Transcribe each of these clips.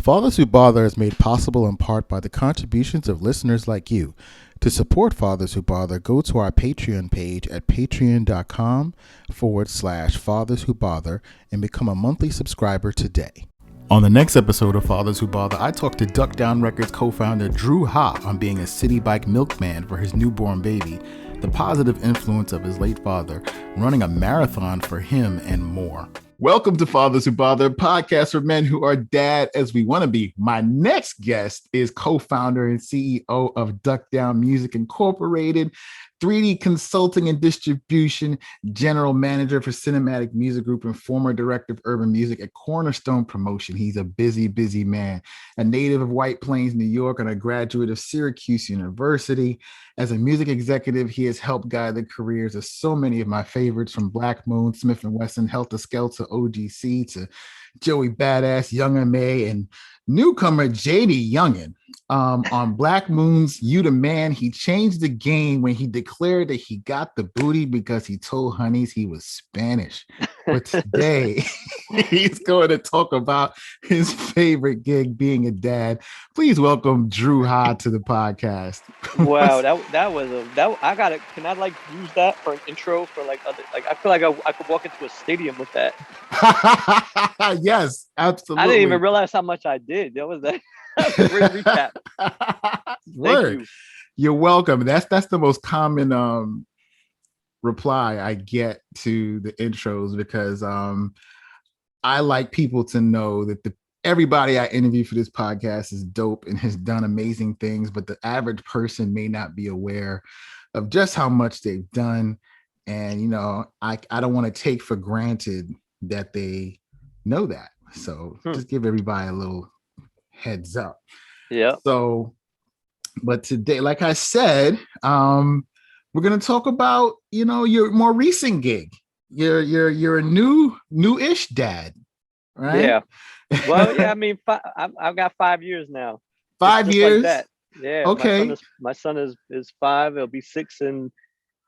Fathers Who Bother is made possible in part by the contributions of listeners like you. To support Fathers Who Bother, go to our Patreon page at patreon.com/Fathers Who Bother and become a monthly subscriber today. On the next episode of Fathers Who Bother, I talked to Duck Down Records co-founder Drew Ha on being a citibike milkman for his newborn baby, the positive influence of his late father, running a marathon for him, and more. Welcome to Fathers Who Bother, a podcast for men who are dad as we want to be. My next guest is co-founder and CEO of Duck Down Music Incorporated, 3D Consulting and Distribution, general manager for Cinematic Music Group, and former director of urban music at Cornerstone Promotion. He's a busy, busy man, a native of White Plains, New York, and a graduate of Syracuse University. As a music executive, he has helped guide the careers of so many of my favorites, from Black Moon, Smith & Wesson, Helter Skelter, OGC, to Joey Badass, Young M.A., and newcomer JD Youngin. On Black Moon's You the Man, he changed the game when he declared that he got the booty because he told honeys he was Spanish. But today, he's going to talk about his favorite gig, being a dad. Please welcome Drew Ha to the podcast. Wow, that I got it. Can I use that for an intro for other, I feel like I could walk into a stadium with that. Yes, absolutely. I didn't even realize how much I did. That was a great recap. Word. Thank you. You're welcome. That's the most common reply I get to the intros, because I like people to know that everybody I interview for this podcast is dope and has done amazing things, but the average person may not be aware of just how much they've done. And, I don't want to take for granted that they know that. So just give everybody a little heads up. Yeah. So, but today, like I said, we're going to talk about, your more recent gig. You're a new-ish dad, right? Yeah. Well, yeah, I mean, I've got 5 years now. 5 years? Like that. Yeah. Okay. My son is 5. He'll be 6 in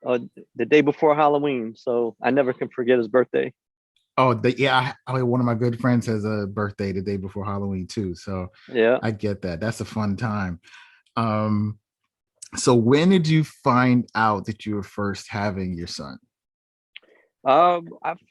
the day before Halloween. So I never can forget his birthday. Oh, one of my good friends has a birthday the day before Halloween too. So yeah, I get that. That's a fun time. So when did you find out that you were first having your son? I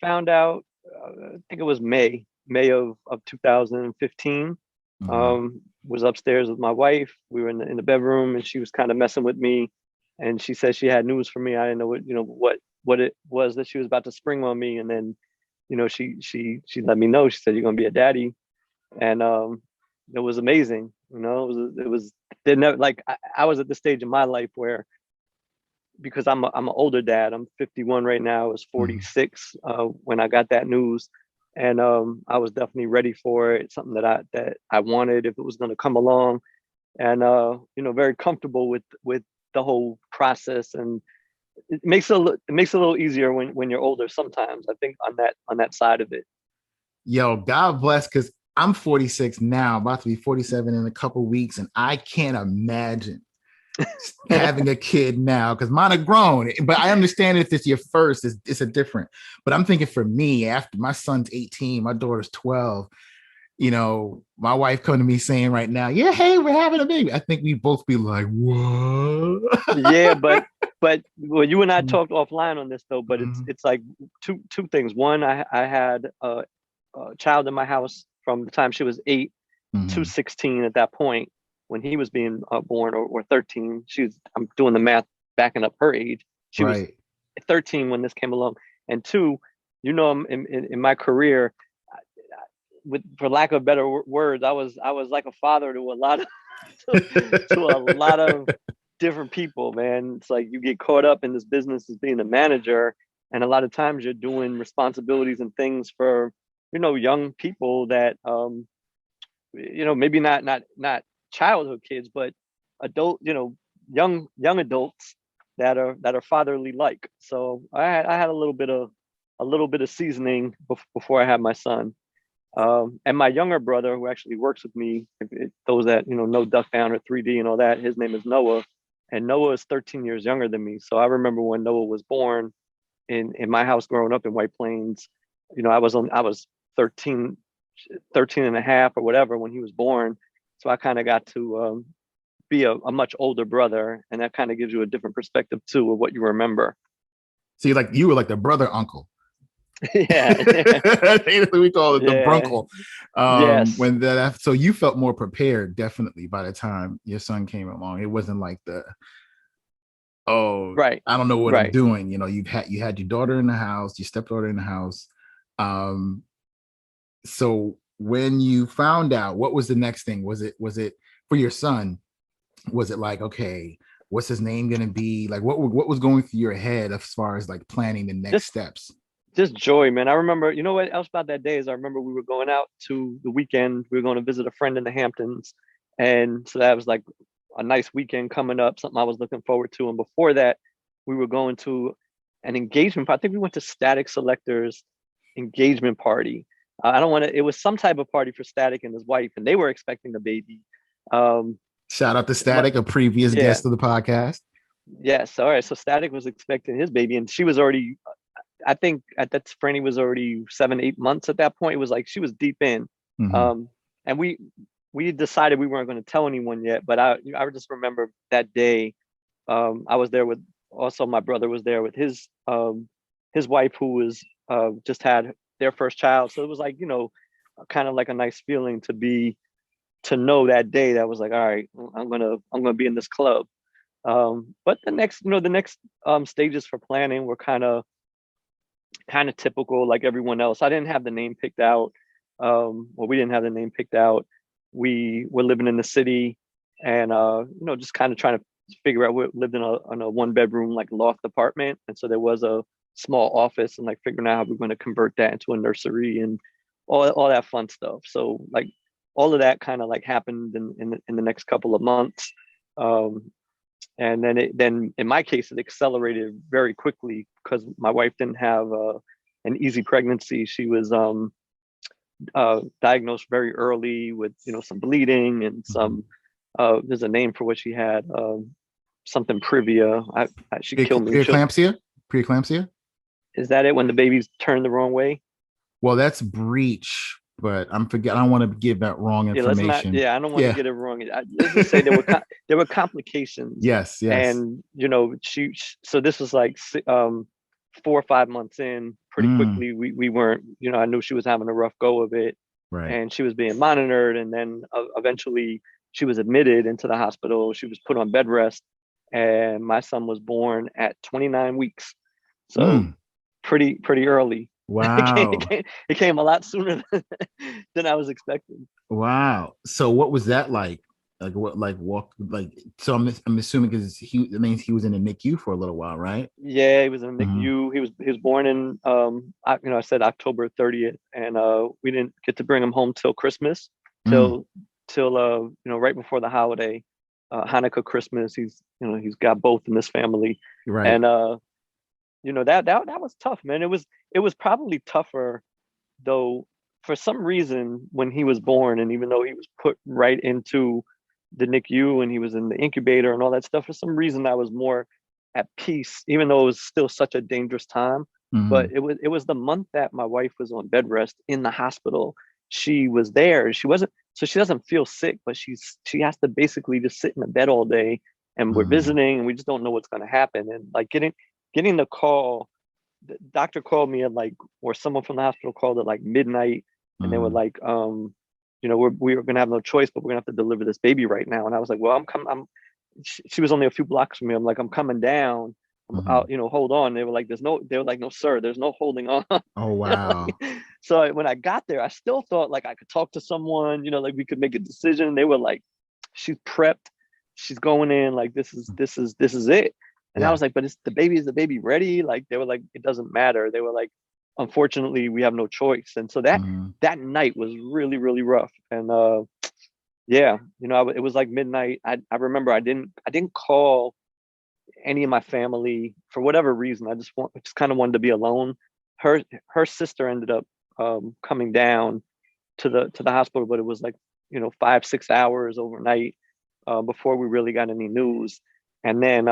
found out, I think it was May of 2015. Mm-hmm. Was upstairs with my wife. We were in the bedroom, and she was kind of messing with me, and she said she had news for me. I didn't know what it was that she was about to spring on me, and then she let me know. She said, "You're gonna be a daddy," and it was amazing. It was they never, I was at the stage in my life where, because I'm an older dad. I'm 51 right now. I was 46 when I got that news, and I was definitely ready for it. Something that I wanted, if it was going to come along, and very comfortable with the whole process. And it makes it a little easier when you're older sometimes, I think, on that side of it. Yo, God bless, because I'm 46 now, about to be 47 in a couple weeks, and I can't imagine having a kid now, because mine are grown. But I understand if it's your first, it's a different. But I'm thinking, for me, after my son's 18, my daughter's 12, my wife coming to me saying right now, "Yeah, hey, we're having a baby," I think we both be like, "What?" Yeah, but well, you and I talked offline on this though. But it's like two things. One, I had a child in my house from the time she was 8 to 16 at that point, when he was being born, or 13. I'm doing the math, backing up her age. She was 13 when this came along. And two, in my career, for lack of better words, I was like a father to a lot of to a lot of different people, man. It's like you get caught up in this business as being a manager, and a lot of times you're doing responsibilities and things for young people that maybe not childhood kids, but adult, young adults that are fatherly like. So I had a little bit of seasoning before I had my son. And my younger brother, who actually works with me, those that know Duck Down or 3D and all that, his name is Noah, and Noah is 13 years younger than me. So I remember when Noah was born in my house growing up in White Plains. I was 13 13 and a half or whatever when he was born. So I kind of got to be a much older brother, and that kind of gives you a different perspective too of what you remember. So you were like the brother uncle. Yeah. We call it the brunkle. Yes. When that, so you felt more prepared, definitely, by the time your son came along. It wasn't like Right. I don't know what I'm doing. You had your daughter in the house, your stepdaughter in the house. So when you found out, what was the next thing? Was it for your son? Was it like, okay, what's his name going to be? Like, what was going through your head as far as like planning the next steps? Just joy, man. I remember, you know what else about that day is I remember we were going out to the weekend. We were going to visit a friend in the Hamptons. And so that was like a nice weekend coming up, something I was looking forward to. And before that, we were going to an engagement. I think we went to Static Selector's engagement party. It was some type of party for Static and his wife, and they were expecting a baby. Shout out to Static, a previous guest of the podcast. Yes. All right. So Static was expecting his baby, and she was already, I think at that Franny was already 7-8 months at that point. It was like she was deep in. And we decided we weren't going to tell anyone yet. But I just remember that day. I was there with, also my brother was there with his wife, who was just had their first child. So it was like, kind of like a nice feeling to know that day that was like, all right, I'm gonna be in this club. But the next stages for planning were kind of typical, like everyone else. I didn't have the name picked out. We didn't have the name picked out. We were living in the city, and just kind of trying to figure out. We lived in a 1-bedroom like loft apartment, and so there was a small office, and like figuring out how we're going to convert that into a nursery and all that fun stuff. So like all of that kind of like happened in the next couple of months. And then in my case, it accelerated very quickly because my wife didn't have an easy pregnancy. She was diagnosed very early with some bleeding and some there's a name for what she had, something privia. She killed me. Preeclampsia. Is that it, when the babies turn the wrong way? Well, that's breech, but I don't want to give that wrong information. I don't want to get it wrong. Let's just say there were complications. Yes. And so this was like 4 or 5 months in. Pretty quickly, we weren't. I knew she was having a rough go of it, right? And she was being monitored, and then eventually she was admitted into the hospital. She was put on bed rest, and my son was born at 29 weeks. So pretty early. Wow. It came a lot sooner than I was expecting. Wow. So what was that like? Like what? Like walk? Like, so I'm assuming because that means he was in the NICU for a little while, right? Yeah, he was in the NICU. He was born in I said October 30th, and we didn't get to bring him home till Christmas, till right before the holiday, Hanukkah, Christmas. He's got both in this family, right? And that was tough, man. It was probably tougher though, for some reason, when he was born, and even though he was put right into the NICU and he was in the incubator and all that stuff, for some reason I was more at peace, even though it was still such a dangerous time. But it was the month that my wife was on bed rest in the hospital. She was there. She doesn't feel sick, but she has to basically just sit in the bed all day, and we're visiting, and we just don't know what's going to happen. And like getting the call, the doctor called me at or someone from the hospital called at like midnight, and they were like, we were gonna have no choice, but we're gonna have to deliver this baby right now. And I was like, well, she was only a few blocks from me. I'm like, I'm coming down. Hold on. They were like, no, sir, there's no holding on. Oh, wow. So when I got there, I still thought like I could talk to someone, like we could make a decision. They were like, she's prepped, she's going in, like this is it. And I was like, but is the baby ready? Like, they were like, it doesn't matter. They were like, unfortunately, we have no choice. And so that night was really, really rough. And it was like midnight. I remember I didn't call any of my family for whatever reason. I just kind of wanted to be alone. Her sister ended up coming down to the hospital, but it was like 5-6 hours overnight before we really got any news. And then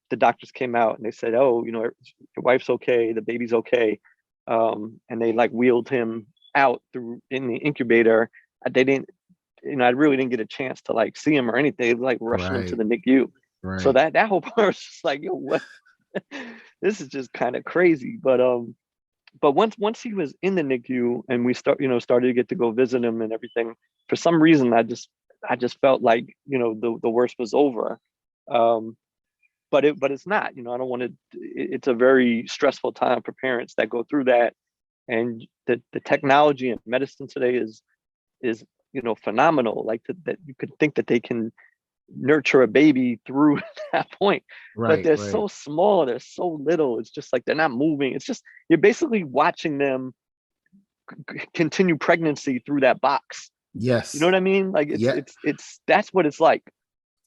the doctors came out and they said, oh, your wife's okay, the baby's okay. And they like wheeled him out through in the incubator. They didn't, I really didn't get a chance to like see him or anything. They like rushing him to the NICU. So that whole part was just like, yo, what? This is just kind of crazy. But once he was in the NICU and we started to get to go visit him and everything, for some reason I just felt like, the worst was over. But it's not, I don't want to, it's a very stressful time for parents that go through that. And the technology and medicine today is phenomenal. Like that you could think that they can nurture a baby through that point, but they're so small, they're so little. It's just like they're not moving. It's just you're basically watching them continue pregnancy through that box. Yes, you know what I mean? Like it's that's what it's like.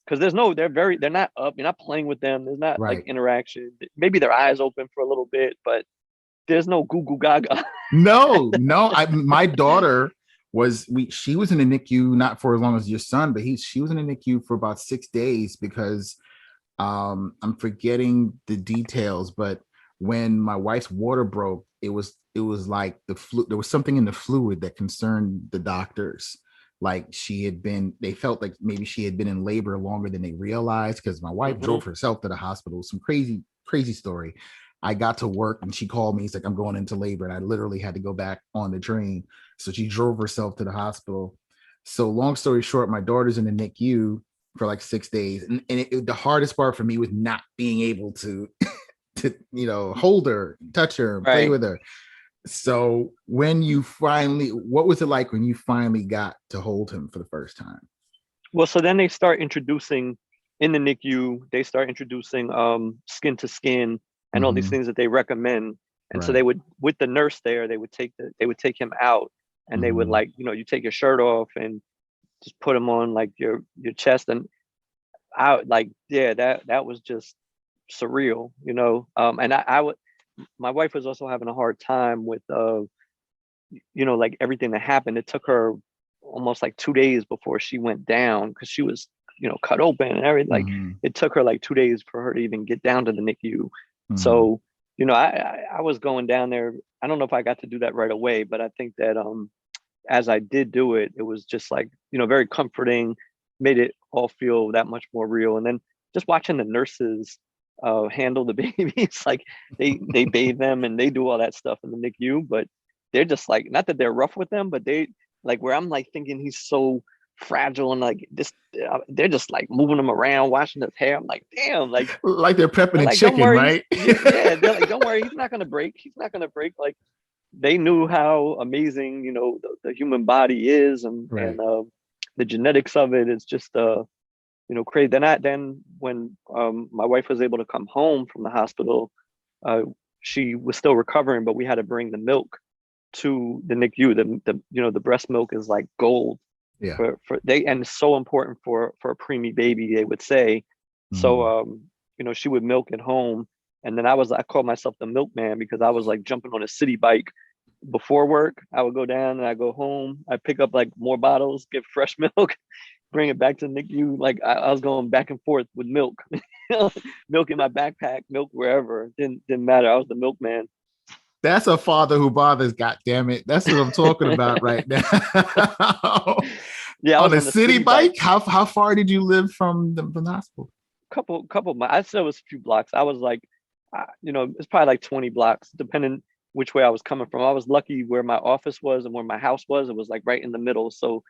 Because they're not up. You're not playing with them. There's not like interaction. Maybe their eyes open for a little bit, but there's no goo goo gaga. No. My daughter she was in the NICU not for as long as your son, but she was in the NICU for about 6 days because I'm forgetting the details, but when my wife's water broke, it was like there was something in the fluid that concerned the doctors. Like they felt like maybe she had been in labor longer than they realized, because my wife drove herself to the hospital. Some crazy story. I got to work and she called me. He's like, I'm going into labor. And I literally had to go back on the train. So she drove herself to the hospital. So long story short, my daughter's in the NICU for like 6 days. And the hardest part for me was not being able to hold her, touch her, play with her. So what was it like when you finally got to hold him for the first time? Well, so then they start introducing in the NICU, they start introducing skin to skin and all these things that they recommend. And so they would, with the nurse there, they would take him out and they would like, you take your shirt off and just put him on like your chest. And I like, yeah, that was just surreal, and I would, my wife was also having a hard time with, like everything that happened. It took her almost like 2 days before she went down because she was, cut open and everything. Like it took her like 2 days for her to even get down to the NICU. So, I was going down there. I don't know if I got to do that right away, but I think that as I did do it, it was just like, very comforting, made it all feel that much more real. And then just watching the nurses handle the babies, like they bathe them and they do all that stuff in the NICU, but they're just like, not that they're rough with them, but they like, where I'm like thinking he's so fragile and like this, they're just like moving him around, washing his hair. I'm like, damn, like they're prepping a chicken, right? Yeah, they're like, don't worry, he's not gonna break. Like they knew how amazing, the human body is, and the genetics of it is just crazy. Then when my wife was able to come home from the hospital, she was still recovering, but we had to bring the milk to the NICU. The breast milk is like gold. Yeah. And it's so important for a preemie baby, they would say. So she would milk at home, and then I called myself the milkman because I was like jumping on a city bike before work. I would go down and I go home. I pick up like more bottles, get fresh milk, bring it back to NICU. Like I was going back and forth with milk, milk in my backpack, milk wherever. Didn't matter. I was the milkman. That's a father who bothers. God damn it! That's what I'm talking about right now. Yeah, on a city bike. How far did you live from the hospital? Couple. I said it was a few blocks. I was like, it's probably like 20 blocks, depending which way I was coming from. I was lucky where my office was and where my house was. It was like right in the middle. So,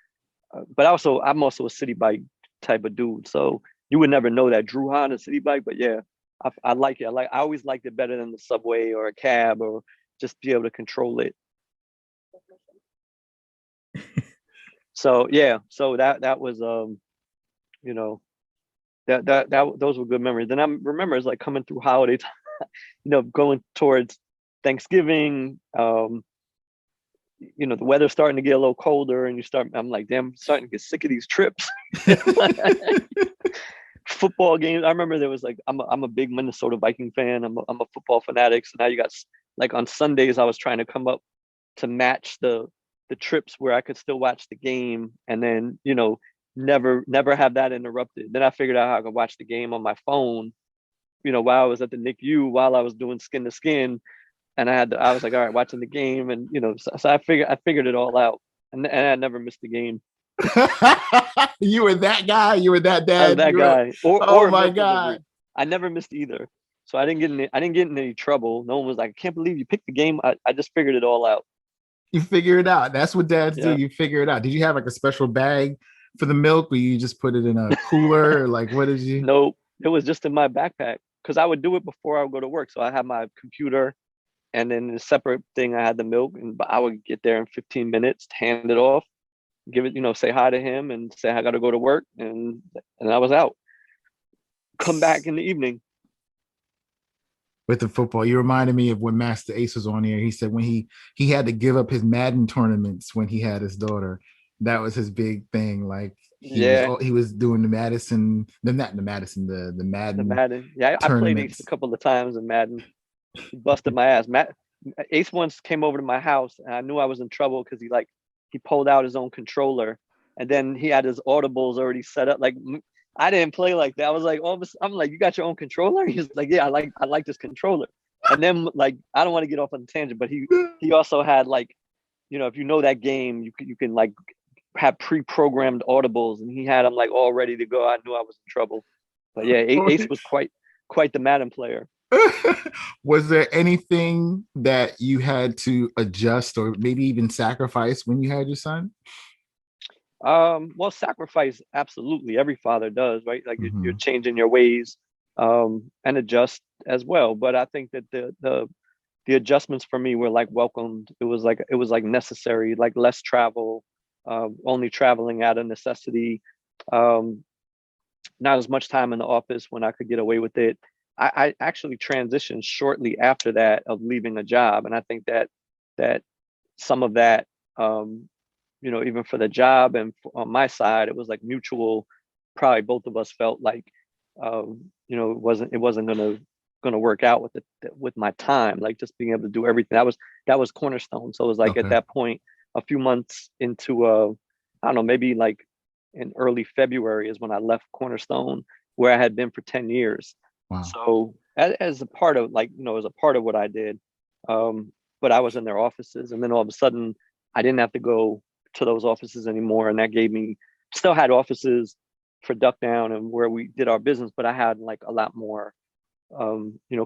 but I'm also a city bike type of dude. So you would never know that Drew on a city bike, but yeah, I like it. I always liked it better than the subway or a cab, or just be able to control it. So yeah, so that was that those were good memories. Then I remember it's like coming through holiday time, going towards Thanksgiving. The weather's starting to get a little colder, and I'm like, damn, I'm starting to get sick of these trips. Football games. I remember there was like, I'm a big Minnesota Viking fan. I'm a football fanatic. So now you got like on Sundays, I was trying to come up to match the trips where I could still watch the game, and then never have that interrupted. Then I figured out how I could watch the game on my phone, while I was at the NICU, while I was doing skin to skin, I was like, all right, watching the game, and so I figured it all out, and I never missed the game. You were that guy. You were that I was dad. that guy, Oh or a my milk God. delivery. I never missed either, so I didn't get in any trouble. No one was like, I can't believe you picked the game. I just figured it all out. You figure it out. That's what dads do. Yeah. You figure it out. Did you have like a special bag for the milk, or you just put it in a cooler? Or like, what did you? No, it was just in my backpack because I would do it before I would go to work. So I had my computer, and then the separate thing I had the milk, and I would get there in 15 minutes, hand it off, give it, say hi to him, and say I got to go to work, and I was out. Come back in the evening. With the football, you reminded me of when Master Ace was on here. He said when he had to give up his Madden tournaments when he had his daughter. That was his big thing. Like Yeah, he was doing the Madison, not the Madison, the the Madden Madden. Yeah, I played Ace a tournaments. couple of times in Madden. He busted my ass. Ace once came over to my house, and I knew I was in trouble because he pulled out his own controller, and then he had his audibles already set up. Like I didn't play like that. I was like, I'm like, you got your own controller? He's like, yeah, I like this controller. And then like I don't want to get off on a tangent, but he also had like, if you know that game, you can like have pre-programmed audibles, and he had them like all ready to go. I knew I was in trouble. But yeah, Ace was quite the Madden player. Was there anything that you had to adjust or maybe even sacrifice when you had your son? Well, sacrifice, absolutely. Every father does, right? Like you're Mm-hmm. changing your ways, and adjust as well. But I think that the adjustments for me were like welcomed. It was like necessary, like less travel, only traveling out of necessity, um, not as much time in the office when I could get away with it. I actually transitioned shortly after that of leaving a job, and I think that some of that, even for the job and on my side, it was like mutual. Probably both of us felt like, it wasn't gonna work out with my time, like just being able to do everything. That was cornerstone. So it was like at Okay. that point, a few months into, I don't know, maybe like in early February is when I left Cornerstone, where I had been for 10 years. Wow. So as a part of, like, as a part of what I did, but I was in their offices, and then all of a sudden I didn't have to go to those offices anymore. And that gave me, still had offices for Duck Down and where we did our business, but I had like a lot more,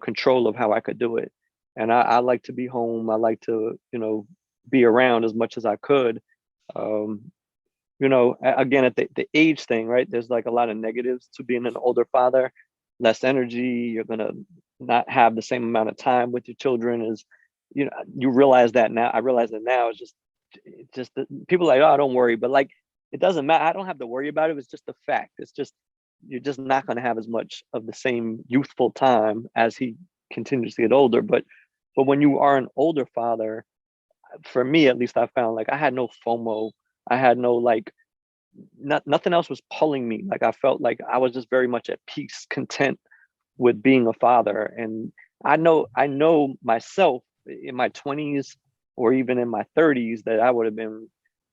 control of how I could do it. And I like to be home. I like to, be around as much as I could. Um, again, at the age thing, right? There's like a lot of negatives to being an older father. Less energy. You're gonna not have the same amount of time with your children. As you realize that now. I realize that now. It's just that people are like, oh, don't worry, but like it doesn't matter. I don't have to worry about it. It's just a fact. It's just you're just not going to have as much of the same youthful time as he continues to get older. But when you are an older father, for me at least, I found like I had no FOMO. I had no like nothing else was pulling me. Like I felt like I was just very much at peace, content with being a father. And I know myself in my 20s or even in my 30s that I would have been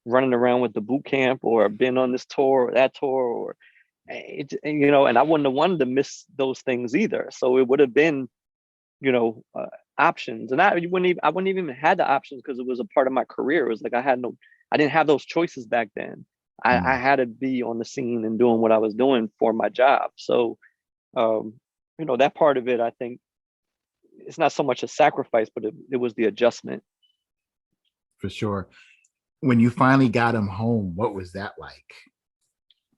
running around with the boot camp or been on this tour or that tour, or and I wouldn't have wanted to miss those things either. So it would have been, options, and I wouldn't even had the options because it was a part of my career. It was like I didn't have those choices back then. I Mm. had to be on the scene and doing what I was doing for my job. So, um, that part of it, I think it's not so much a sacrifice, but it was the adjustment. For sure. When you finally got him home, what was that like?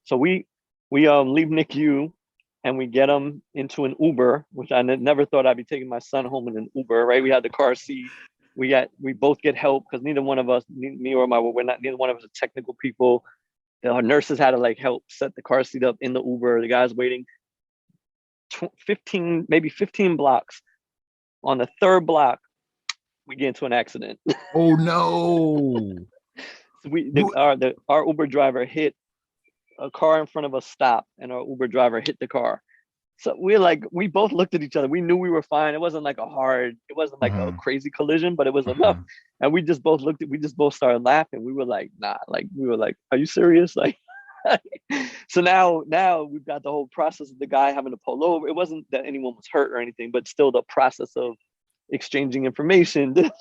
So we leave NICU and we get him into an Uber, which I never thought I'd be taking my son home in an Uber. Right? We had the car seat. We both get help because neither one of us, me or my, we're not, neither one of us are technical people. Our nurses had to like help set the car seat up in the Uber. The guy's waiting 15, maybe 15 blocks. On the third block, we get into an accident. Oh no. So our Uber driver hit a car in front of us, stopped, and our Uber driver hit the car. So we both looked at each other. We knew we were fine. It wasn't like it wasn't like a Uh-huh. crazy collision, but it was enough. Uh-huh. And we just both started laughing. We were like, nah, like we were like, are you serious? Like, so now we've got the whole process of the guy having to pull over. It wasn't that anyone was hurt or anything, but still the process of exchanging information.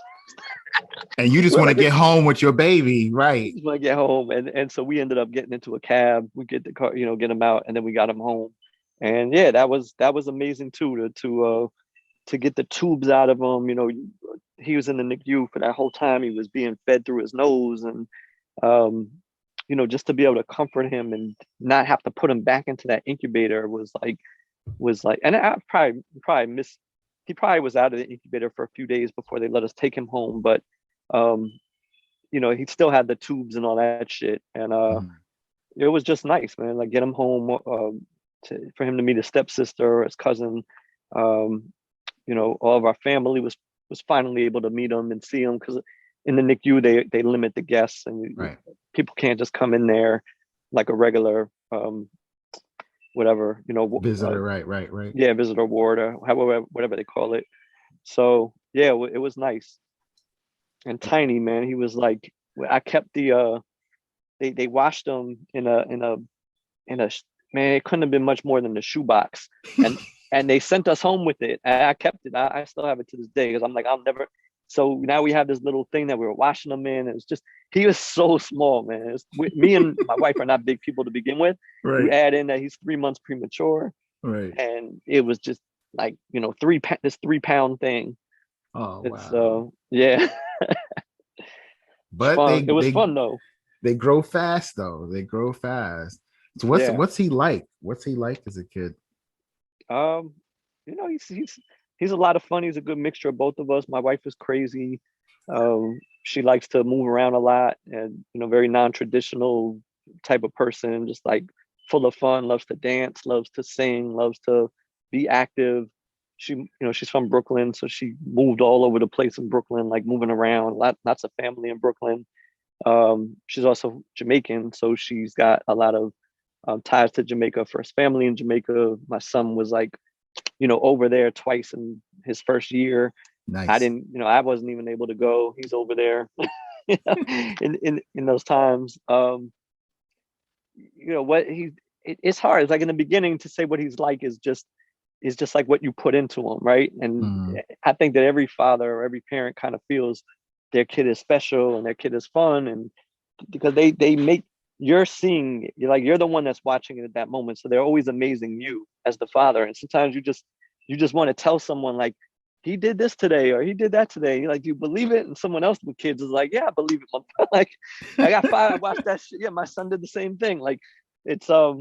And you just want to get home with your baby, right? Just want to get home, and so we ended up getting into a cab. We get the car, get him out, and then we got him home. And yeah, that was amazing too to get the tubes out of him. He was in the NICU for that whole time. He was being fed through his nose, and just to be able to comfort him and not have to put him back into that incubator was like, and I probably missed. He probably was out of the incubator for a few days before they let us take him home, but he still had the tubes and all that shit, and it was just nice, man. Like get him home, for him to meet his stepsister, his cousin. All of our family was finally able to meet him and see him, because in the NICU they limit the guests, and right. People can't just come in there like a regular whatever, visitor, right. Yeah, visitor ward, or however, whatever they call it. So yeah, it was nice. And Tiny, man, he was like, I kept the they washed him in a man, it couldn't have been much more than the shoebox, and they sent us home with it. And I kept it. I still have it to this day, because I'm like, I'll never. So now we have this little thing that we were washing him in. It's just, he was so small, man. Me and my wife are not big people to begin with. Right. You add in that he's 3 months premature, right? And it was just like, this 3-pound thing. Oh wow! So yeah. But it was fun though. They grow fast though. They grow fast. So what's he like? What's he like as a kid? He's a lot of fun. He's a good mixture of both of us. My wife is crazy. She likes to move around a lot, and very non-traditional type of person, just like full of fun, loves to dance, loves to sing, loves to be active. She's from Brooklyn, so she moved all over the place in Brooklyn, like moving around, lots of family in Brooklyn. She's also Jamaican, so she's got a lot of ties to Jamaica for his family in Jamaica. My son was like, over there twice in his first year. Nice. I wasn't even able to go. He's over there in those times. It's hard. It's like in the beginning to say what he's like is just like what you put into him, right? And I think that every father or every parent kind of feels their kid is special and their kid is fun, and because they make, you're the one that's watching it at that moment, so they're always amazing you as the father. And sometimes you just want to tell someone, like, he did this today or he did that today, like, you believe it? And someone else with kids is like, yeah, I believe it. Like, I got 5, I watched that shit. Yeah, my son did the same thing. Like, it's I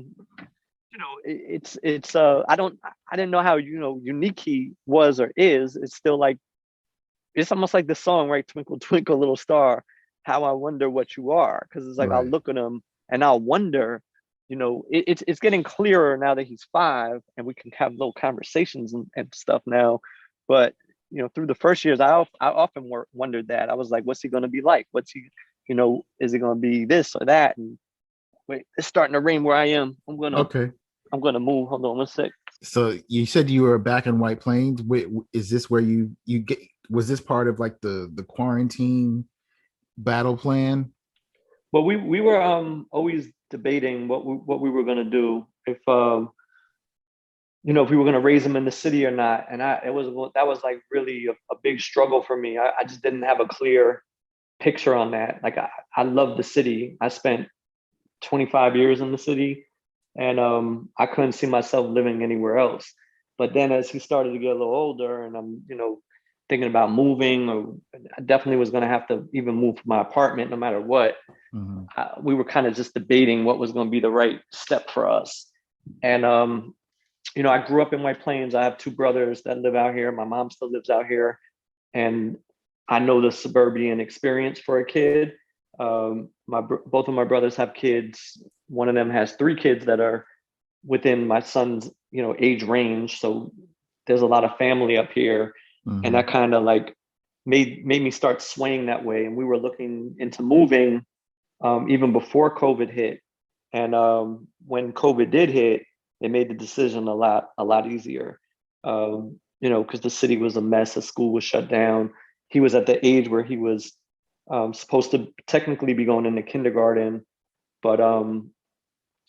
didn't know how unique he was or is. It's still like, it's almost like the song, right? Twinkle twinkle little star, how I wonder what you are. Because it's like, right. I'll look at him and I'll wonder, it's getting clearer now that he's 5 and we can have little conversations and stuff now. But through the first years, I often wondered that. I was like, what's he going to be like? What's he, is he going to be this or that? And wait, it's starting to rain where I am. I'm gonna move. Hold on 1 sec. So you said you were back in White Plains. Wait, is this where you get? Was this part of like the quarantine battle plan? Well, we were always debating what we were gonna do, if if we were gonna raise him in the city or not. And that was like really a big struggle for me. I just didn't have a clear picture on that. Like, I love the city. I spent 25 years in the city, and I couldn't see myself living anywhere else. But then as he started to get a little older, and I'm thinking about moving, or I definitely was going to have to even move from my apartment no matter what. We were kind of just debating what was going to be the right step for us. And I grew up in White Plains. I have 2 brothers that live out here. My mom still lives out here, and I know the suburban experience for a kid. Both of my brothers have kids. One of them has 3 kids that are within my son's age range, so there's a lot of family up here. And that kind of like made me start swaying that way. And we were looking into moving even before COVID hit. And when COVID did hit, it made the decision a lot easier, because the city was a mess. The school was shut down. He was at the age where he was supposed to technically be going into kindergarten, but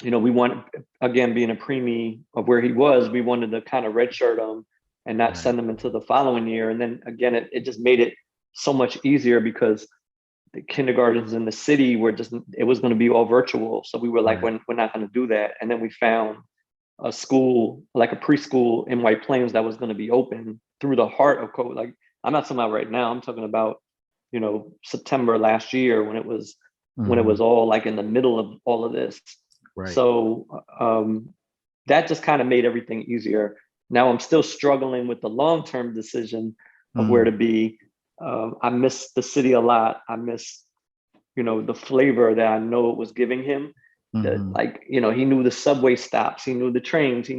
we wanted, again, being a preemie of where he was, we wanted to kind of redshirt him and not send them into the following year. And then again, it just made it so much easier because the kindergartens in the city were just, it was going to be all virtual. So we were like, we're not going to do that. And then we found a school, like a preschool in White Plains that was going to be open through the heart of COVID. Like, I'm not talking about right now, I'm talking about, you know, September last year when it was all like in the middle of all of this. So that just kind of made everything easier. Now I'm still struggling with the long-term decision of where to be. I miss the city a lot. I miss, you know, the flavor that I know it was giving him. That, like, you know, he knew the subway stops, he knew the trains, he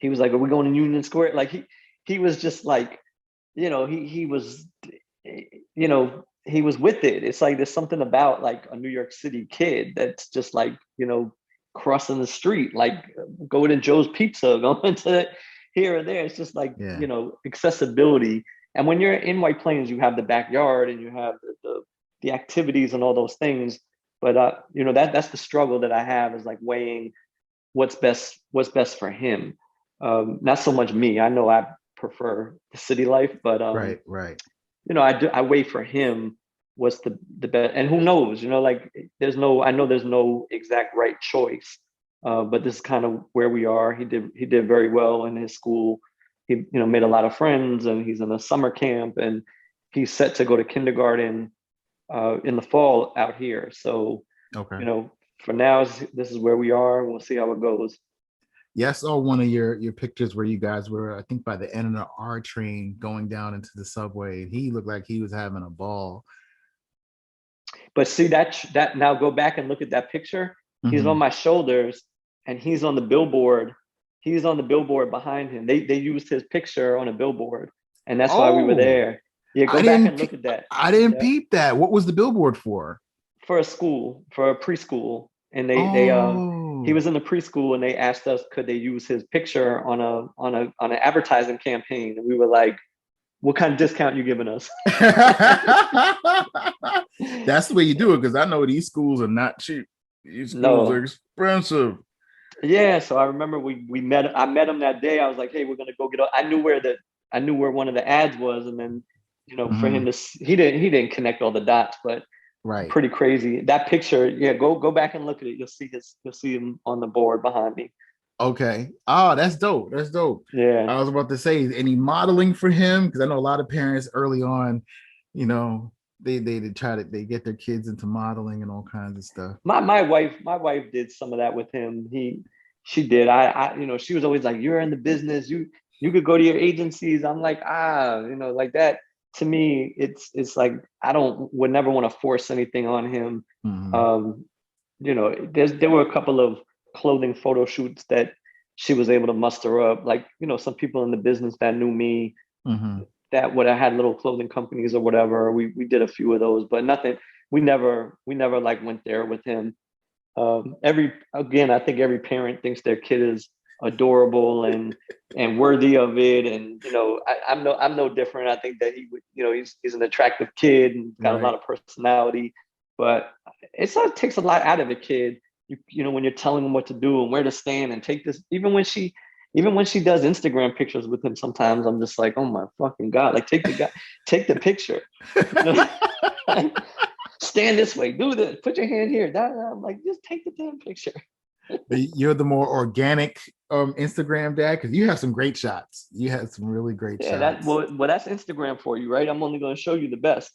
was like, are we going to Union Square? Like he was just like, you know, he was, you know, he was with it. It's like there's something about like a New York City kid that's just like, you know, crossing the street, like going to Joe's Pizza, going to here or there. It's just like, you know, accessibility. And when you're in White Plains, you have the backyard and you have the activities and all those things. But you know, that's the struggle that I have, is like weighing what's best for him. Not so much me. I know I prefer the city life, but you know, I weigh for him what's the best. And who knows, you know, like I know there's no exact right choice. But this is kind of where we are. He did very well in his school. He, you know, made a lot of friends, and he's in a summer camp, and he's set to go to kindergarten in the fall out here. So, you know, for now, this is where we are. We'll see how it goes. Yeah, I saw one of your pictures where you guys were, I think, by the end of the R train going down into the subway. He looked like he was having a ball. But see that now go back and look at that picture. He's on my shoulders, and he's on the billboard. He's on the billboard behind him. They used his picture on a billboard, and that's why we were there. Yeah, go back and look at that. I didn't peep that. What was the billboard for? For a school, for a preschool. And he was in the preschool, and they asked us, could they use his picture on an advertising campaign? And we were like, what kind of discount you giving us? That's the way you do it, because I know these schools are not cheap. These schools are expensive. Yeah, so I remember I met him that day. I was like, hey, we're gonna go get I knew where one of the ads was, and then, you know, for him to, he didn't connect all the dots, but pretty crazy. That picture, yeah, go back and look at it. You'll see him on the board behind me. Okay. Oh, that's dope. That's dope. Yeah. I was about to say, any modeling for him? Because I know a lot of parents early on, you know, they get their kids into modeling and all kinds of stuff. My wife did some of that with him. She did. I you know, she was always like, you're in the business, you could go to your agencies. I'm like, you know, like that. To me, it's like, would never want to force anything on him. You know, there were a couple of clothing photo shoots that she was able to muster up. Like, you know, some people in the business that knew me, that would have had little clothing companies or whatever. We did a few of those, but nothing. We never like went there with him. I think every parent thinks their kid is adorable and worthy of it. And, you know, I'm no different. I think that he would, you know, he's an attractive kid and got a lot of personality, but it takes a lot out of a kid. You know, when you're telling them what to do and where to stand and take this, even when she does Instagram pictures with him, sometimes I'm just like, oh my fucking God, like take the picture. You know? Stand this way, do this, put your hand here. I'm like, just take the damn picture. You're the more organic Instagram dad, because you have some great shots. You have some really great shots. Well, that's Instagram for you, right? I'm only going to show you the best.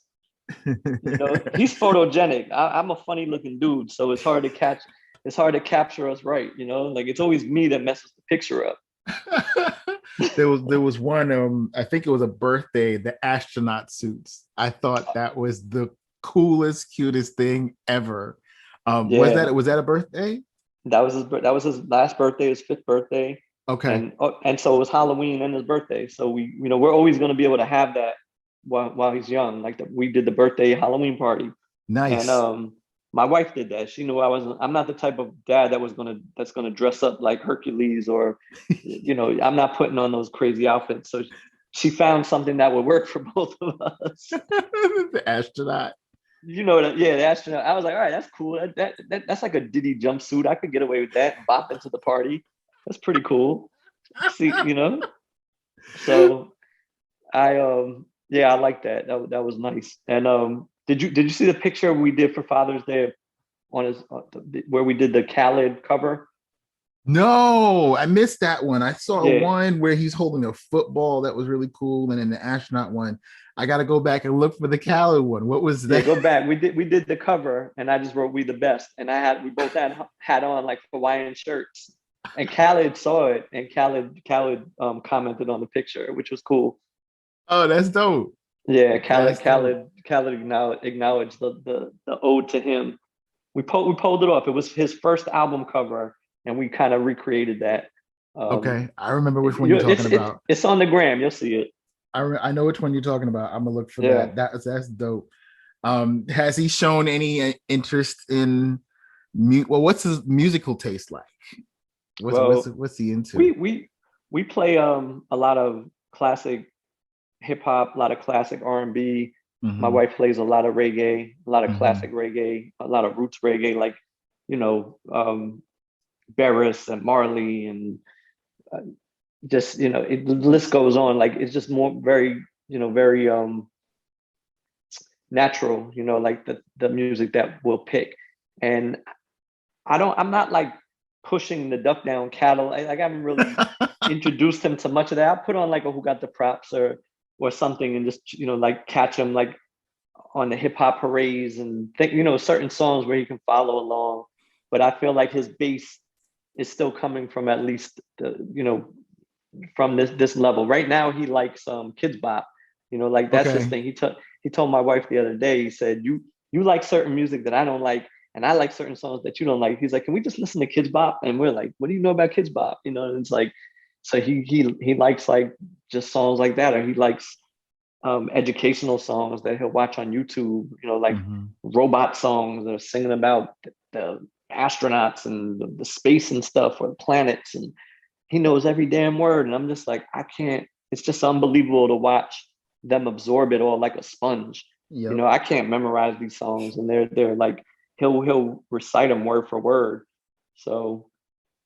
You know, he's photogenic. I'm a funny looking dude, so it's hard to capture us right. You know, like it's always me that messes the picture up. there was one, I think it was a birthday, the astronaut suits. I thought that was the coolest, cutest thing ever. Was that a birthday? That was his last birthday, his 5th birthday. Okay. And so it was Halloween and his birthday. So we're always going to be able to have that while he's young. Like we did the birthday Halloween party. Nice. And my wife did that. She knew I'm not the type of dad that's gonna dress up like Hercules, or you know, I'm not putting on those crazy outfits. So she found something that would work for both of us. The astronaut. You know, the astronaut. I was like, all right, that's cool. That's like a Diddy jumpsuit. I could get away with that and bop into the party. That's pretty cool. See, you know. So I yeah, I like that. That was nice. And did you see the picture we did for Father's Day on his where we did the Khaled cover? No, I missed that one. I saw Yeah, one where he's holding a football that was really cool, and then the astronaut one. I got to go back and look for the Khaled one. What was yeah. that? Go back. We did the cover, and I just wrote "We the Best," and we both had on like Hawaiian shirts. And Khaled saw it, and Khaled commented on the picture, which was cool. Oh, that's dope. Yeah, That's dope. Khaled acknowledged the ode to him. We pulled it off. It was his first album cover, and we kind of recreated that. Okay, I remember which one you're talking about. It's on the gram. You'll see it. I know which one you're talking about. I'm gonna look for Yeah. that. That's dope. Has he shown any interest in well, what's his musical taste like? Well, What's he into? we play a lot of classic hip hop, a lot of classic R&B. My Mm-hmm. wife plays a lot of reggae, a lot of Mm-hmm. classic reggae, a lot of roots reggae, like you know, Barris and Marley and uh, just the list goes on. Like it's just more very very natural. Like the music that we'll pick, and I'm not like pushing the duck down cattle. I haven't really introduced him to much of that. I put on like a Who Got the Props or something and just like catch him like on the hip hop parades and think certain songs where he can follow along. But I feel like his base is still coming from at least from this level. Right now he likes kids bop. Like that's his Okay. thing. He told my wife the other day, he said, you like certain music that I don't like, and I like certain songs that you don't like. He's like, can we just listen to Kids Bop? And we're like, what do you know about Kids Bop? And it's like, so he likes like just songs like that, or he likes educational songs that he'll watch on YouTube, like Mm-hmm. robot songs that are singing about the astronauts and the space and stuff or the planets. And he knows every damn word. And I'm just like, I can't, it's just unbelievable to watch them absorb it all like a sponge. Yep. I can't memorize these songs and they're like, he'll recite them word for word. So,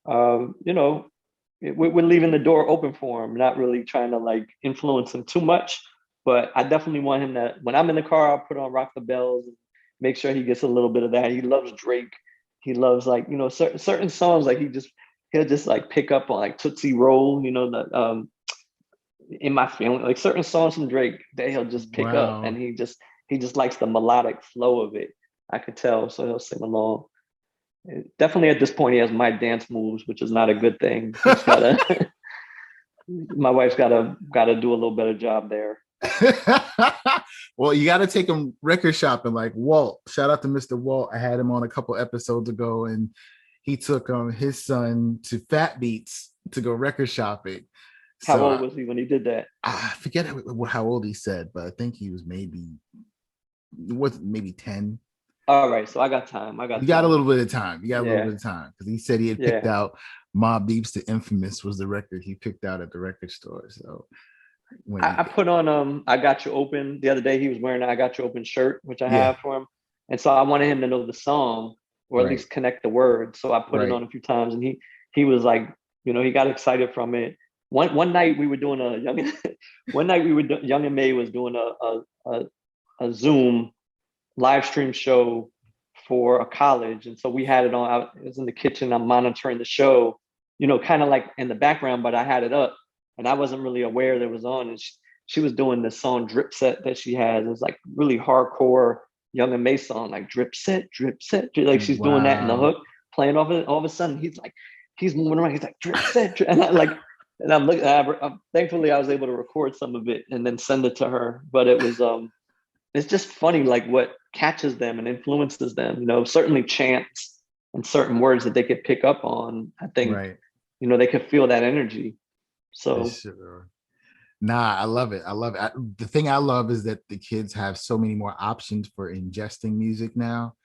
we're leaving the door open for him, not really trying to like influence him too much. But I definitely want him to, when I'm in the car, I'll put on Rock the Bells and make sure he gets a little bit of that. He loves Drake. He loves like, certain songs like he'll just like pick up on like Tootsie Roll, the in my feeling, like certain songs from Drake that he'll just pick up and Wow. he just likes the melodic flow of it. I could tell, so he'll sing along. Definitely at this point he has my dance moves, which is not a good thing. He's gotta my wife's gotta do a little better job there. Well, you got to take him record shopping like Walt. Shout out to Mr. Walt. I had him on a couple episodes ago, and he took his son to Fat Beats to go record shopping. How So old was he when he did that? I forget how old he said, but I think he was maybe 10. All right, so I got time. I You got got a time. little bit of time. You got a little bit Yeah, of time because he said he had picked yeah. out Mob Deep's The Infamous was the record he picked out at the record store. So when I put on I Got You Open the other day. He was wearing an I Got You Open shirt, which I yeah, have for him. And so I wanted him to know the song or at right, least connect the words. So I put it right. on a few times and he was like, he got excited from it. One night we were doing a young one night we were Young and May was doing a Zoom live stream show for a college. And so we had it on. I was in the kitchen, I'm monitoring the show, kind of like in the background, but I had it up and I wasn't really aware that it was on. And she was doing this song Drip Set that she has. It was like really hardcore Young and May song, like Drip Set, Drip Set. Like she's doing that in the Wow. hook, playing off it. All of a sudden, he's moving around. He's like Drip Set, and I'm looking. Thankfully, I was able to record some of it and then send it to her. But it's just funny, like what catches them and influences them. Certainly chants and certain words that they could pick up on. I think Right. they could feel that energy. For So sure. Nah, I love it. I love it. The thing I love is that the kids have so many more options for ingesting music now.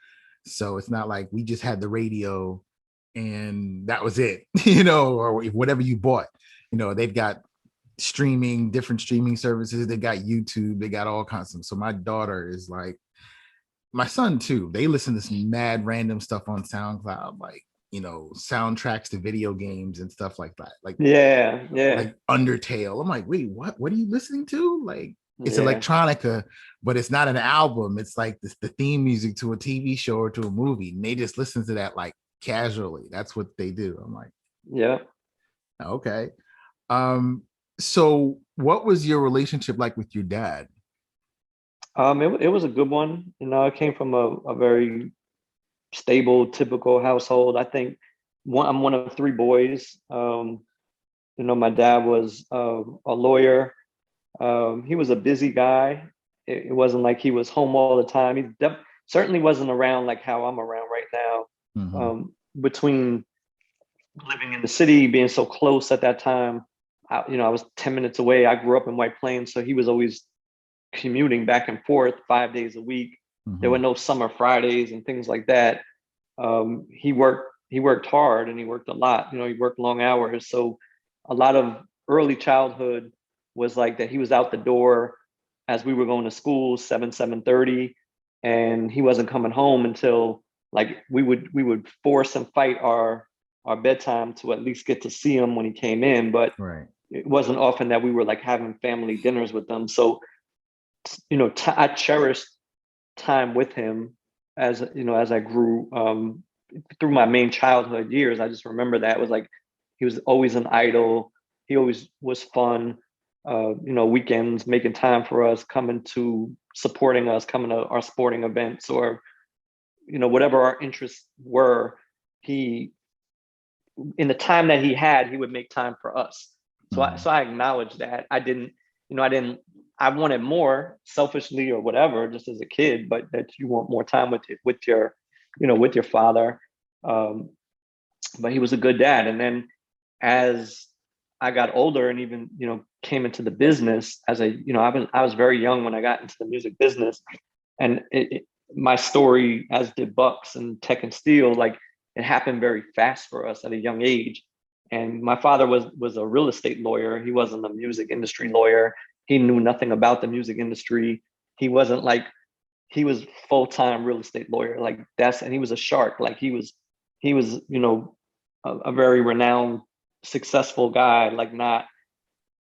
So it's not like we just had the radio and that was it, or whatever you bought. They've got different streaming services. They got YouTube. They got all kinds of. So my daughter is like, my son too. They listen to some mad random stuff on SoundCloud, like soundtracks to video games and stuff like that. Like Undertale. I'm like, wait, what are you listening to? Like, it's electronica, but it's not an album. It's like the theme music to a TV show or to a movie. And they just listen to that like casually. That's what they do. I'm like, yeah. Okay. So what was your relationship like with your dad? It was a good one. I came from a very stable, typical household. I think I'm one of three boys. My dad was a lawyer. He was a busy guy. It wasn't like he was home all the time. He certainly wasn't around like how I'm around right now. Mm-hmm. Between living in the city, being so close at that time, I was 10 minutes away. I grew up in White Plains, so he was always commuting back and forth 5 days a week. Mm-hmm. There were no summer Fridays and things like that. He worked hard and he worked a lot. He worked long hours. So a lot of early childhood was like that. He was out the door as we were going to school, 7:30, and he wasn't coming home until like we would force and fight our bedtime to at least get to see him when he came in. But right. It wasn't often that we were like having family dinners with them. So I cherished time with him as I grew through my main childhood years. I just remember that it was like he was always an idol. He always was fun. Weekends, making time for us, supporting us, coming to our sporting events, or whatever our interests were. He, in the time that he had, he would make time for us. So I acknowledge that. I wanted more selfishly or whatever, just as a kid, but that you want more time with your father. But he was a good dad. And then as I got older and even, came into the business I was very young when I got into the music business, and my story, as did Bucks and Tech and Steel, like it happened very fast for us at a young age. And my father was a real estate lawyer. He wasn't a music industry lawyer. He knew nothing about the music industry. He wasn't like, he was full-time real estate lawyer. Like and he was a shark. Like he was, a very renowned, successful guy. Like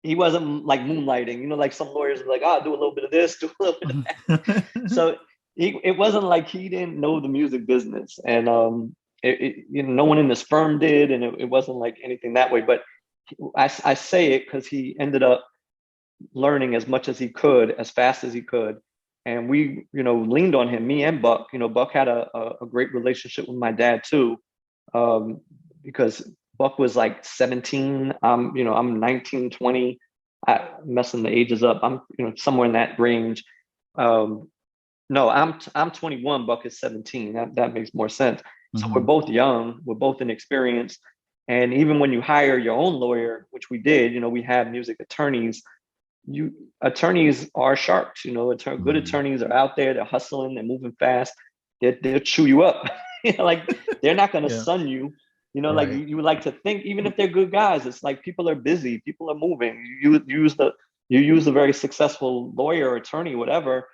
he wasn't like moonlighting, like some lawyers are like, do a little bit of this, do a little bit of that. So it wasn't like he didn't know the music business. And, no one in this firm did. And it wasn't like anything that way, but I say it because he ended up learning as much as he could, as fast as he could. And we, leaned on him, me and Buck. Buck had a great relationship with my dad too, because Buck was like 17. I'm 19, 20. I'm messing the ages up. I'm, somewhere in that range. No, I'm 21. Buck is 17. That makes more sense. So we're both young. We're both inexperienced. And even when you hire your own lawyer, which we did, we have music attorneys. Attorneys are sharks. Good attorneys are out there. They're hustling. They're moving fast. They'll chew you up. Like they're not going to sun you. Right. Like you would like to think, even if they're good guys, it's like people are busy. People are moving. You use a very successful lawyer or attorney, whatever.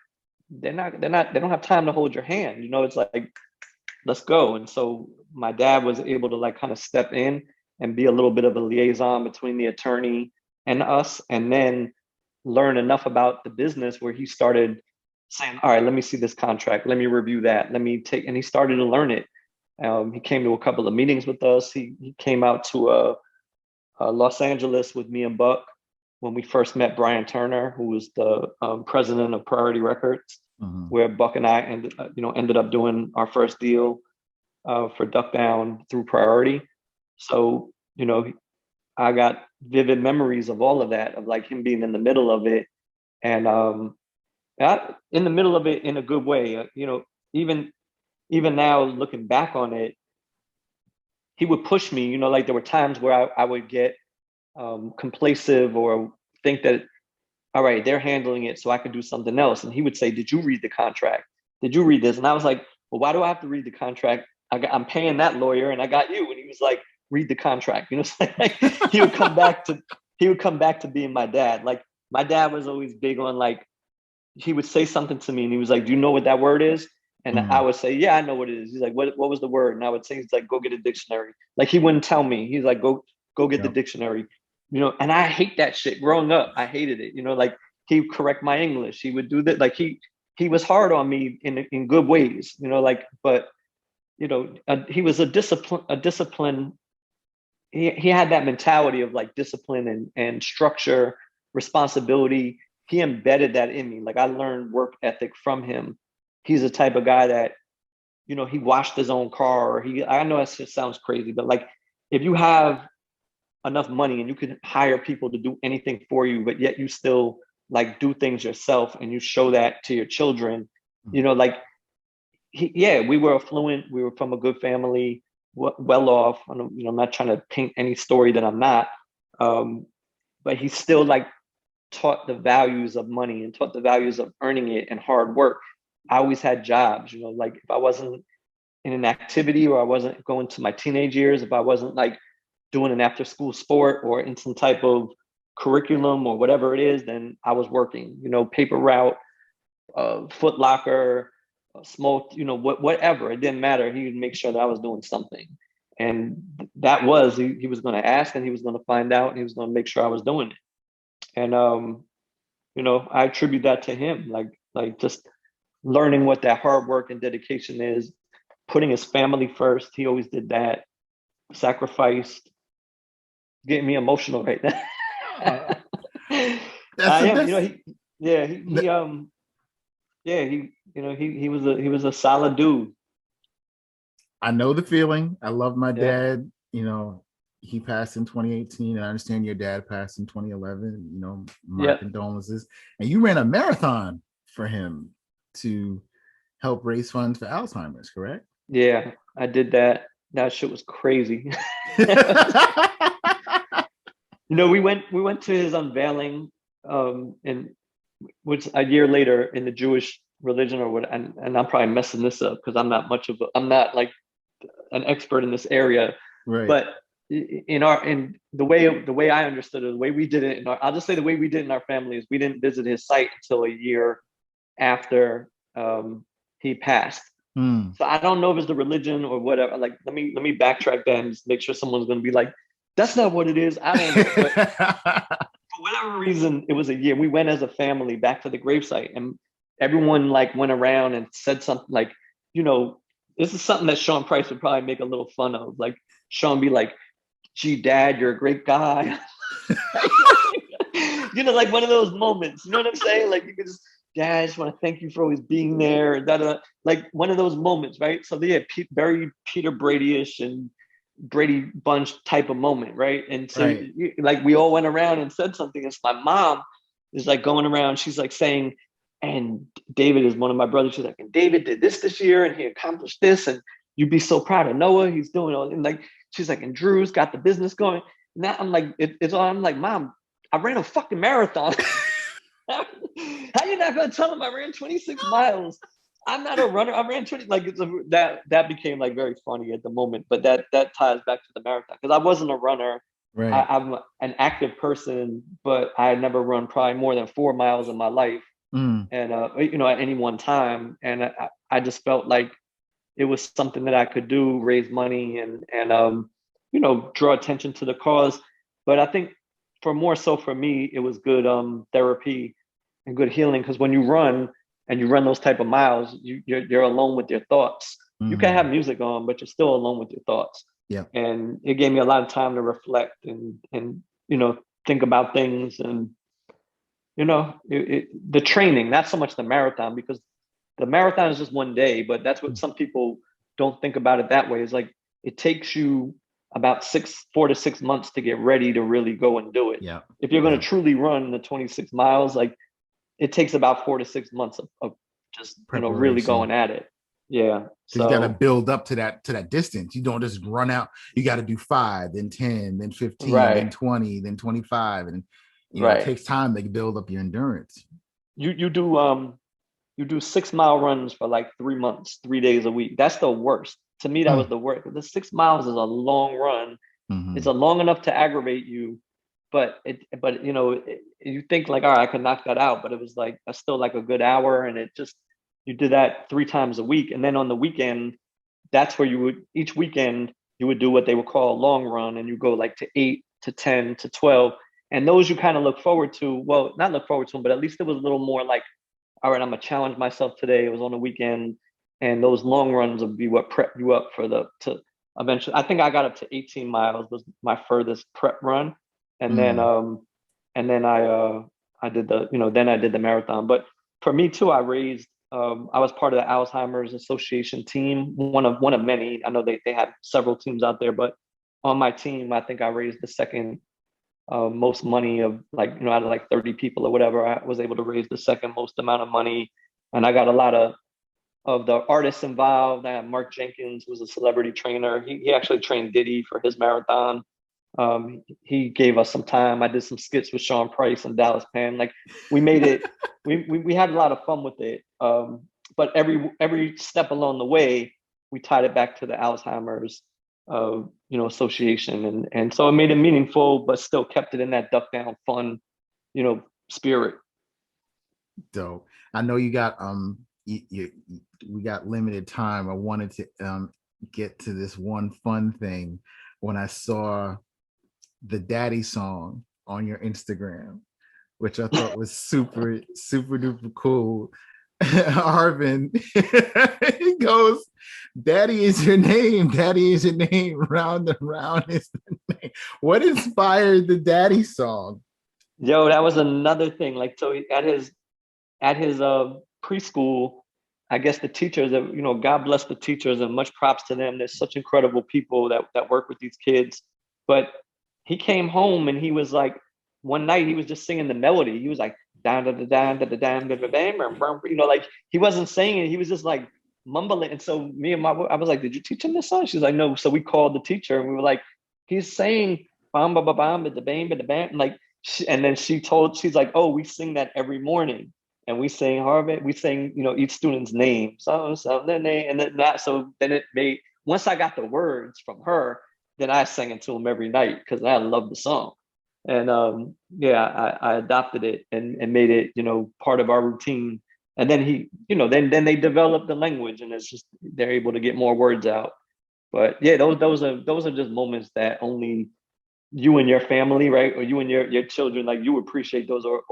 They don't have time to hold your hand. It's like, let's go. And so my dad was able to like kind of step in and be a little bit of a liaison between the attorney and us, and then learn enough about the business where he started saying, all right, let me see this contract. Let me review that. And he started to learn it. He came to a couple of meetings with us. He came out to Los Angeles with me and Buck when we first met Brian Turner, who was the president of Priority Records, where Buck and I ended up doing our first deal for Duck Down through Priority. So, I got vivid memories of all of that, of like him being in the middle of it, and in the middle of it in a good way. Even now looking back on it, he would push me. Like there were times where I would get complacent or think that, all right, they're handling it, so I can do something else. And he would say, "Did you read the contract? Did you read this?" And I was like, "Well, why do I have to read the contract? I'm paying that lawyer, and I got you." And he was like, "Read the contract." Like he would come back to being my dad. Like my dad was always big on like, he would say something to me and he was like, "Do you know what that word is?" And I would say, yeah, I know what it is. He's like, what was the word? And I would say, he's like, go get a dictionary. Like, he wouldn't tell me. He's like, go get the dictionary, and I hate that shit. Growing up, I hated it. Like, he would correct my English. He would do that. Like, he was hard on me in good ways, like, but he was a discipline. He had that mentality of like discipline and structure, responsibility. He embedded that in me. Like, I learned work ethic from him. He's the type of guy that, he washed his own car. I know that shit sounds crazy, but like, if you have enough money and you can hire people to do anything for you, but yet you still like do things yourself and you show that to your children, like, we were affluent. We were from a good family, well off. I'm not trying to paint any story that I'm not. But he still like taught the values of money and taught the values of earning it and hard work. I always had jobs, like, if I wasn't in an activity or I wasn't going to my teenage years, if I wasn't like doing an after school sport or in some type of curriculum or whatever it is, then I was working, paper route, Foot Locker, small, whatever. It didn't matter. He would make sure that I was doing something. And that was, he was going to ask and he was going to find out and he was going to make sure I was doing it. And, I attribute that to him, like just learning what that hard work and dedication is, putting his family first. He always did that, sacrificed, getting me emotional right now. I am, he was a solid dude. I know the feeling. I love my dad. He passed in 2018, and I understand your dad passed in 2011. My condolences. And you ran a marathon for him to help raise funds for Alzheimer's, correct? Yeah, I did that. That shit was crazy. We went to his unveiling, and which a year later in the Jewish religion or what, and I'm probably messing this up because I'm not like an expert in this area, right? But in the way I understood it, the way we did it I'll just say the way we did in our family is we didn't visit his site until a year after he passed. So I don't know if it's the religion or whatever. Like, let me backtrack that and just make sure someone's going to be like, that's not what it is. I don't know. But for whatever reason, it was a year. We went as a family back to the gravesite, and everyone like went around and said something like, this is something that Sean Price would probably make a little fun of. Like, Sean be like, gee, Dad, you're a great guy. Like one of those moments. You know what I'm saying? Like, you can just, Dad, I just want to thank you for always being there. Like one of those moments, right? So they had very Peter Brady-ish and Brady Bunch type of moment, right? And so like we all went around and said something. And my mom is like going around. She's like saying, and David is one of my brothers. She's like, and David did this year, and he accomplished this, and you'd be so proud of Noah. He's doing all, and like she's like, and Drew's got the business going. Now I'm like, I'm like, Mom, I ran a fucking marathon. How you not gonna tell him I ran 26 miles? I'm not a runner. I ran 20. Like that became like very funny at the moment, but that ties back to the marathon because I wasn't a runner. Right. I'm an active person, but I had never run probably more than 4 miles in my life. And at any one time, and I just felt like it was something that I could do, raise money and draw attention to the cause. But I think for me, it was good therapy and good healing, because when you run and you run those type of miles, you're alone with your thoughts. You can have music on, but you're still alone with your thoughts. Yeah. And it gave me a lot of time to reflect and think about things. And the training, not so much the marathon, because the marathon is just one day, but that's what some people don't think about it that way. It's like it takes you about 4 to 6 months to get ready to really go and do it. Yeah. If you're going to truly run the 26 miles, like it takes about 4 to 6 months of just really going at it. Yeah. So you got to build up to that distance. You don't just run out. You got to do 5, then 10, then 15, then 20, then 25, and it takes time to build up your endurance. You do 6 mile runs for like 3 months, 3 days a week. That's the worst. To me, that was the worst. The 6 miles is a long run. It's a long enough to aggravate you, but you think like, all right, I can knock that out. But it was like still like a good hour, and it just you did that 3 times a week. And then on the weekend, that's where each weekend, you would do what they would call a long run, and you go like to 8 to 10 to 12. And those you kind of look forward to. Well, not look forward to them, but at least it was a little more like, all right, I'm gonna challenge myself today. It was on the weekend. And those long runs would be what prep you up for to eventually. I think I got up to 18 miles was my furthest prep run. And then I did then I did the marathon. But for me too, I was part of the Alzheimer's Association team, one of many. I know they had several teams out there, but on my team, I think I raised the second most money of out of like 30 people or whatever. I was able to raise the second most amount of money, and I got a lot of the artists involved. I had Mark Jenkins, who was a celebrity trainer. He actually trained Diddy for his marathon. He gave us some time. I did some skits with Sean Price and Dallas Penn. Like we made it. we had a lot of fun with it. But every step along the way, we tied it back to the Alzheimer's association, and so it made it meaningful, but still kept it in that duck down fun, spirit. Dope. I know you got we got limited time. I wanted to get to this one fun thing when I saw the Daddy song on your Instagram, which I thought was super duper cool. Arvin, he goes, "Daddy is your name. Daddy is your name. Round and round is the name." What inspired the Daddy song? Yo, that was another thing. Like, so at his preschool, I guess the teachers, God bless the teachers and much props to them. There's such incredible people that work with these kids. But he came home and he was like, one night he was just singing the melody. He was like, down da da down da da down da da bam, like he wasn't saying it. He was just like mumbling. And so I was like, "Did you teach him this song?" She's like, "No." So we called the teacher and we were like, "He's saying bam ba ba bam da bam da bam." Like, and then she's like, "Oh, we sing that every morning." And we sang Harvard. We sang, each student's name, so their name, and then that. So then it made. Once I got the words from her, then I sang it to him every night because I love the song. And I adopted it and made it, part of our routine. And then then they develop the language, and it's just they're able to get more words out. But yeah, those are just moments that only you and your family, right, or you and your children, like you appreciate those, or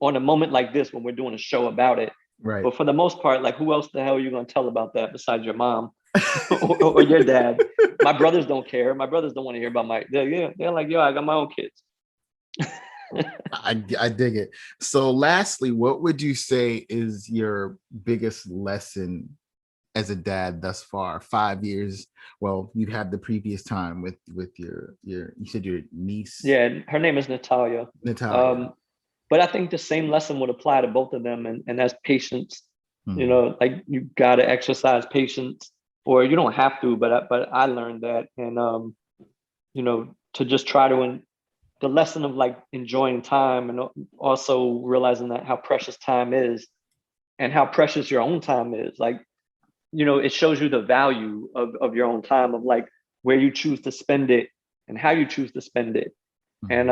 on a moment like this when we're doing a show about it. Right. But for the most part, like who else the hell are you going to tell about that besides your mom or your dad? My brothers don't care. My brothers don't want to hear about they're like, yo, I got my own kids. I dig it. So lastly, what would you say is your biggest lesson as a dad thus far? 5 years. Well, you've had the previous time with your you said your niece. Yeah, her name is Natalia. But I think the same lesson would apply to both of them, and that's patience. Like you got to exercise patience, or you don't have to, but I learned that, and to just try to the lesson of like enjoying time, and also realizing that how precious time is, and how precious your own time is. Like, it shows you the value of your own time, of like where you choose to spend it and how you choose to spend it, and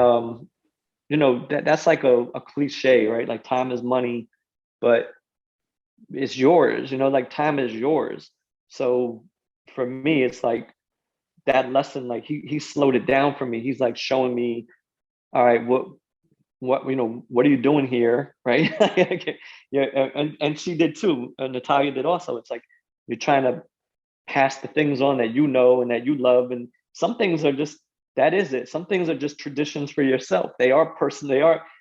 that's like a cliche, right? Like time is money, but it's yours, like time is yours. So for me, it's like that lesson, like he slowed it down for me. He's like showing me, all right, what are you doing here? Right. Yeah. And she did too. And Natalia did also. It's like, you're trying to pass the things on that and that you love. And some things are just, that is it. Some things are just traditions for yourself. They are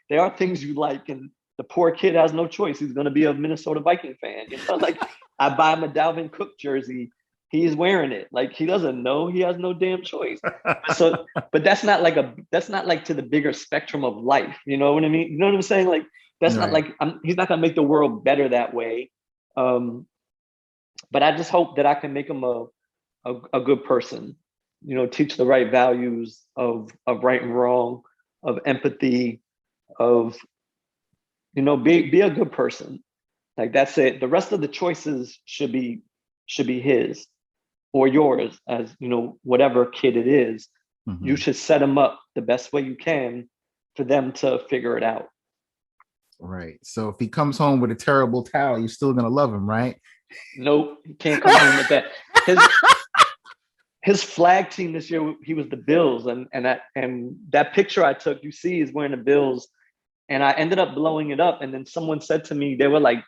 they are things you like. And the poor kid has no choice. He's going to be a Minnesota Viking fan. Like I buy him a Dalvin Cook jersey. He's wearing it. Like he doesn't know. He has no damn choice. So, but that's not like to the bigger spectrum of life. You know what I mean? You know what I'm saying? Like that's not like he's not going to make the world better that way. But I just hope that I can make him a good person. Teach the right values of right and wrong, of empathy, of be a good person. Like that's it. The rest of the choices should be his or yours, as whatever kid it is. You should set them up the best way you can for them to figure it out. Right. So if he comes home with a terrible towel, you're still gonna love him, right? Nope, he can't come home with that. His flag team this year, he was the Bills, and that picture I took, you see, is wearing the Bills, and I ended up blowing it up. And then someone said to me, they were like,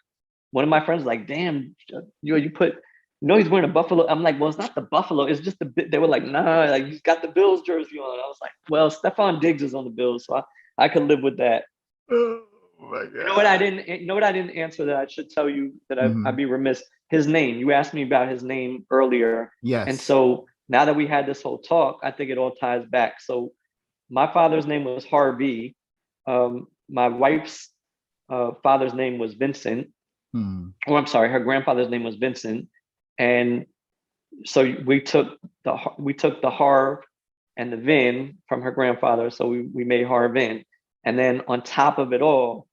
one of my friends, like, "Damn, you put, he's wearing a Buffalo." I'm like, "Well, it's not the Buffalo, it's just the." They were like, "Nah, like he's got the Bills jersey on." I was like, "Well, Stephon Diggs is on the Bills, so I could live with that." Oh my god! You know what I didn't? You know what I didn't answer that I should tell you that I'd be remiss. His name. You asked me about his name earlier, and Yes. so now that we had this whole talk, I think it all ties back. So my father's name was Harvey. My wife's father's name was Vincent. Oh, I'm sorry, her grandfather's name was Vincent, and so we took the Harv and the Vin from her grandfather, so we made Harvin. And then on top of it all,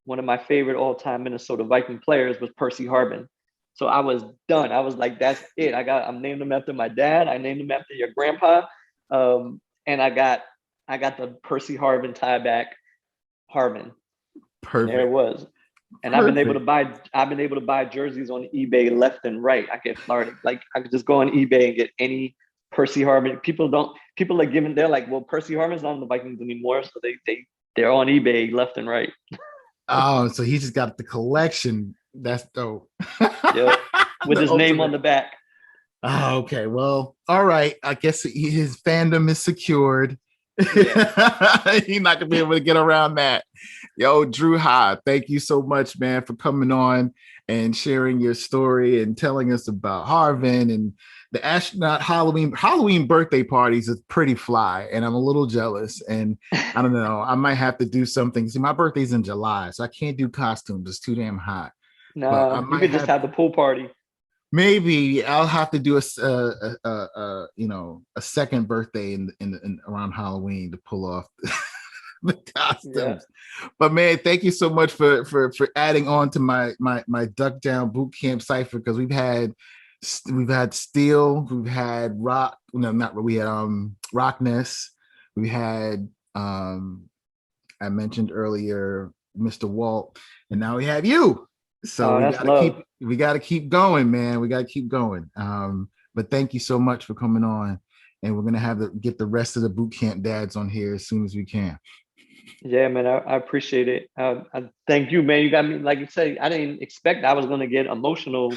one of my favorite all-time Minnesota Viking players was Percy Harvin. So I was done. I was like, that's it. I'm named him after my dad. I named him after your grandpa. And I got the Percy Harvin tie back Harvin. And there it Perfect. was. And Perfect. I've been able to buy jerseys on eBay left and right. I get Florida. Like I could just go on eBay and get any Percy Harvin. They're like, well, Percy Harvin's not on the Vikings anymore. So they're on eBay left and right. Oh, so he just got the collection. That's dope. Yep. With The his name on ultimate. the back. Oh, okay. Well, all right. I guess his fandom is secured. Yeah. He's not gonna be able to get around that. Yo, Drew Ha, thank you so much, man, for coming on and sharing your story and telling us about Harvin and the astronaut Halloween birthday parties is pretty fly, and I'm a little jealous. And I don't know, I might have to do something. See, my birthday's in July, so I can't do costumes. It's too damn hot. But I No, you might could just have have the pool party. maybe I'll have to do a second birthday in around Halloween to pull off the Yeah. costumes. But man, thank you so much for adding on to my Duck Down Boot Camp cipher, because we've had Steel, we've had Rock, no, not we had Rockness, we had I mentioned earlier Mr. Walt, and now we have you. So Oh, we that's got to keep love. we got to keep going, man. We got to keep going. But thank you so much for coming on, and we're gonna have to get the rest of the boot camp dads on here as soon as we can. Yeah, man, I appreciate it. I thank you, man. You got me, like you say, I didn't expect I was going to get emotional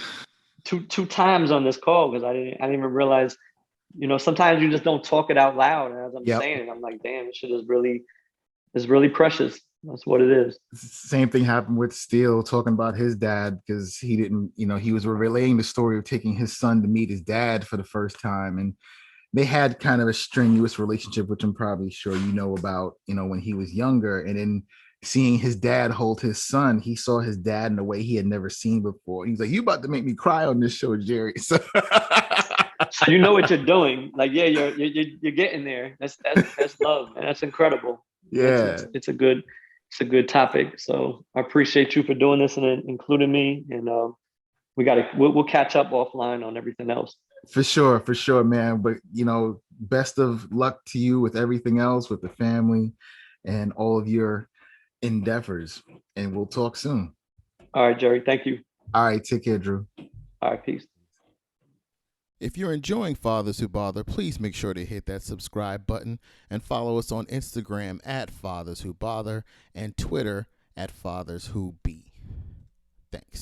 two times on this call because I didn't even realize, sometimes you just don't talk it out loud. And as I'm Yep. saying it, I'm like, damn, this shit is really precious. That's what it is. Same thing happened with Steele talking about his dad, because he didn't, he was relaying the story of taking his son to meet his dad for the first time, and they had kind of a strenuous relationship, which I'm probably sure you know about, when he was younger. And then seeing his dad hold his son, he saw his dad in a way he had never seen before. He's like, "You about to make me cry on this show, Jerry." So So you know what you're doing. Like, yeah, you're getting there. That's love, man. That's incredible. It's it's yeah, it's a good it's a good topic. So I appreciate you for doing this and including me. And we'll catch up offline on everything else. for sure, man. But best of luck to you with everything else, with the family and all of your endeavors. And we'll talk soon. All right, Jerry. Thank you. All right, take care, Drew. All right, peace. If you're enjoying Fathers Who Bother, please make sure to hit that subscribe button and follow us on Instagram at Fathers Who Bother and Twitter at Fathers Who Be. Thanks.